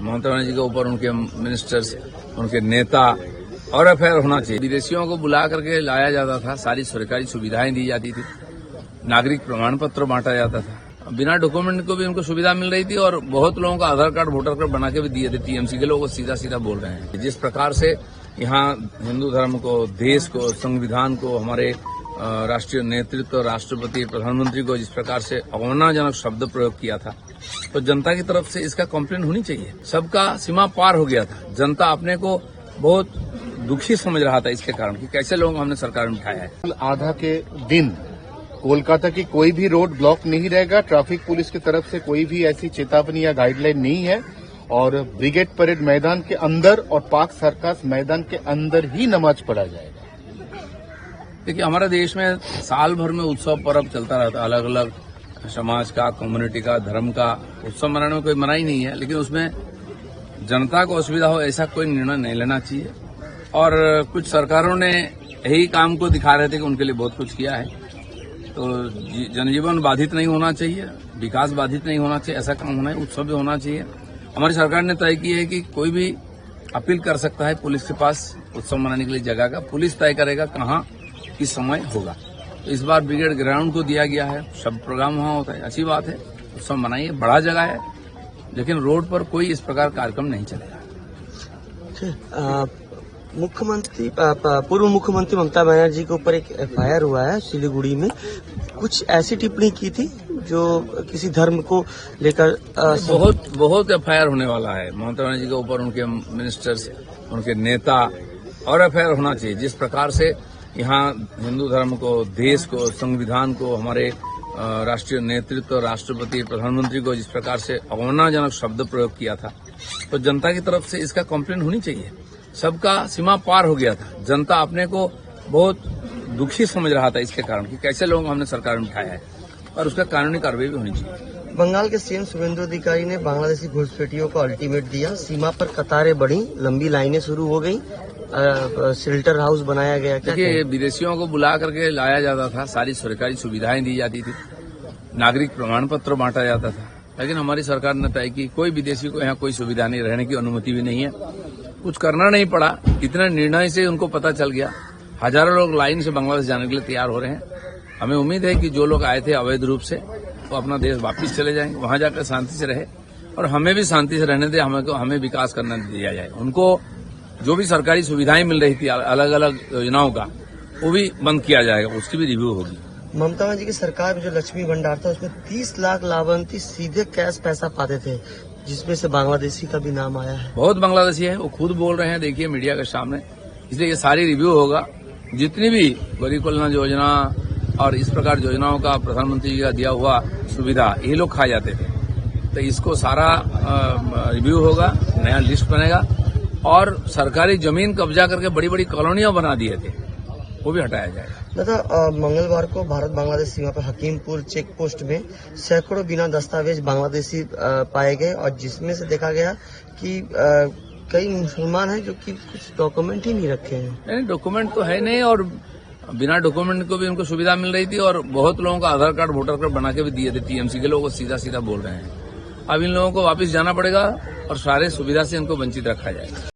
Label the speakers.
Speaker 1: ममता बनर्जी के ऊपर उनके मिनिस्टर्स, उनके नेता और एफआईआर होना चाहिए। विदेशियों को बुला करके लाया जाता था, सारी सरकारी सुविधाएं दी जाती थी, नागरिक प्रमाण पत्र बांटा जाता था, बिना डॉक्यूमेंट को भी उनको सुविधा मिल रही थी और बहुत लोगों का आधार कार्ड, वोटर कार्ड बना के भी दिए थे। टीएमसी के लोग सीधा सीधा बोल रहे हैं। जिस प्रकार से यहाँ हिंदू धर्म को, देश को, संविधान को, हमारे राष्ट्रीय नेतृत्व, राष्ट्रपति, प्रधानमंत्री को जिस प्रकार से अवमानजनक शब्द प्रयोग किया था, तो जनता की तरफ से इसका कंप्लेन होनी चाहिए। सबका सीमा पार हो गया था। जनता अपने को बहुत दुखी समझ रहा था इसके कारण कि कैसे लोग हमने सरकार में उठाया है।
Speaker 2: आधा के दिन कोलकाता की कोई भी रोड ब्लॉक नहीं रहेगा। ट्रैफिक पुलिस की तरफ से कोई भी ऐसी चेतावनी या गाइडलाइन नहीं है और ब्रिगेड परेड मैदान के अंदर और पार्क सर्कस मैदान के अंदर ही नमाज पढ़ा जाएगा।
Speaker 1: देखिए, हमारे देश में साल भर में उत्सव पर्व चलता रहता है, अलग अलग समाज का, कम्युनिटी का, धर्म का उत्सव मनाने में कोई मनाही नहीं है, लेकिन उसमें जनता को असुविधा हो ऐसा कोई निर्णय नहीं लेना चाहिए। और कुछ सरकारों ने यही काम को दिखा रहे थे कि उनके लिए बहुत कुछ किया है, तो जनजीवन बाधित नहीं होना चाहिए, विकास बाधित नहीं होना चाहिए, ऐसा काम होना है, उत्सव भी होना चाहिए। हमारी सरकार ने तय किया है कि कोई भी अपील कर सकता है पुलिस के पास उत्सव मनाने के लिए जगह का, पुलिस तय करेगा कहाँ किस समय होगा। तो इस बार ब्रिगेड ग्राउंड को दिया गया है, सब प्रोग्राम वहाँ होता है, अच्छी बात है, उत्सव मनाइए, बड़ा जगह है, लेकिन रोड पर कोई इस प्रकार कार्यक्रम नहीं चलेगा।
Speaker 3: मुख्यमंत्री पूर्व मुख्यमंत्री ममता बनर्जी के ऊपर एक एफआईआर हुआ है सिलीगुड़ी में। कुछ ऐसी टिप्पणी की थी जो किसी धर्म को लेकर
Speaker 1: बहुत एफआईआर होने वाला है। ममता बनर्जी के ऊपर उनके मिनिस्टर्स, उनके नेता और एफआईआर होना चाहिए। जिस प्रकार से यहाँ हिंदू धर्म को, देश को, संविधान को, हमारे राष्ट्रीय नेतृत्व, राष्ट्रपति, प्रधानमंत्री को जिस प्रकार से अवमानजनक शब्द प्रयोग किया था, तो जनता की तरफ से इसका कंप्लेन होनी चाहिए। सबका सीमा पार हो गया था। जनता अपने को बहुत दुखी समझ रहा था इसके कारण कि कैसे लोग हमने सरकार में उठाया है और उसका कानूनी कार्रवाई भी होनी चाहिए।
Speaker 3: बंगाल के सीएम शुभेंदु अधिकारी ने बांग्लादेशी घुसपैठियों को अल्टीमेट दिया। सीमा पर कतारें बढ़ी, लंबी लाइनें शुरू हो गई, शेल्टर हाउस बनाया गया।
Speaker 1: देखिए, विदेशियों को बुला करके लाया जाता था, सारी सरकारी सुविधाएं दी जाती थी, नागरिक प्रमाण पत्र बांटा जाता था, लेकिन हमारी सरकार ने तय की कोई विदेशी को यहाँ कोई सुविधा नहीं, रहने की अनुमति भी नहीं है, कुछ करना नहीं पड़ा। इतने निर्णय से उनको पता चल गया। हजारों लोग लाइन से बांग्लादेश जाने के लिए तैयार हो रहे हैं। हमें उम्मीद है कि जो लोग आए थे अवैध रूप से वो अपना देश वापस चले जाएंगे, वहां जाकर शांति से रहे और हमें भी शांति से रहने दे, हमें विकास करना दिया जाए। उनको जो भी सरकारी सुविधाएं मिल रही थी अलग अलग योजनाओं का, वो भी बंद किया जाएगा, उसकी भी रिव्यू होगी।
Speaker 3: ममता बनर्जी की सरकार में जो लक्ष्मी भंडार था उसमें 30 लाख लाभार्थी सीधे कैश पैसा पाते थे, जिसमें से बांग्लादेशी का भी नाम आया है। बहुत
Speaker 1: बांग्लादेशी है, वो खुद बोल रहे हैं, देखिए मीडिया के सामने, इसलिए ये सारी रिव्यू होगा। जितनी भी गरीब कल्याण योजना और इस प्रकार योजनाओं का प्रधानमंत्री जी का दिया हुआ सुविधा यही लोग खा जाते थे, तो इसको सारा रिव्यू होगा, नया लिस्ट बनेगा और सरकारी जमीन कब्जा करके बड़ी बड़ी कॉलोनियां बना दिए थे, वो भी हटाया जाएगा।
Speaker 3: दादा, मंगलवार को भारत बांग्लादेश सीमा पर हकीमपुर चेक पोस्ट में सैकड़ों बिना दस्तावेज बांग्लादेशी पाए गए और जिसमें से देखा गया कि कई मुसलमान हैं जो कि कुछ डॉक्यूमेंट ही नहीं रखे हैं।
Speaker 1: नहीं, डॉक्यूमेंट तो है नहीं और बिना डॉक्यूमेंट को भी उनको सुविधा मिल रही थी और बहुत लोगों का आधार कार्ड, वोटर कार्ड बना के भी दिए थे। टीएमसी के लोग सीधा सीधा बोल रहे हैं। अब इन लोगों को वापस जाना पड़ेगा और सारे सुविधा से इनको वंचित रखा जाएगा।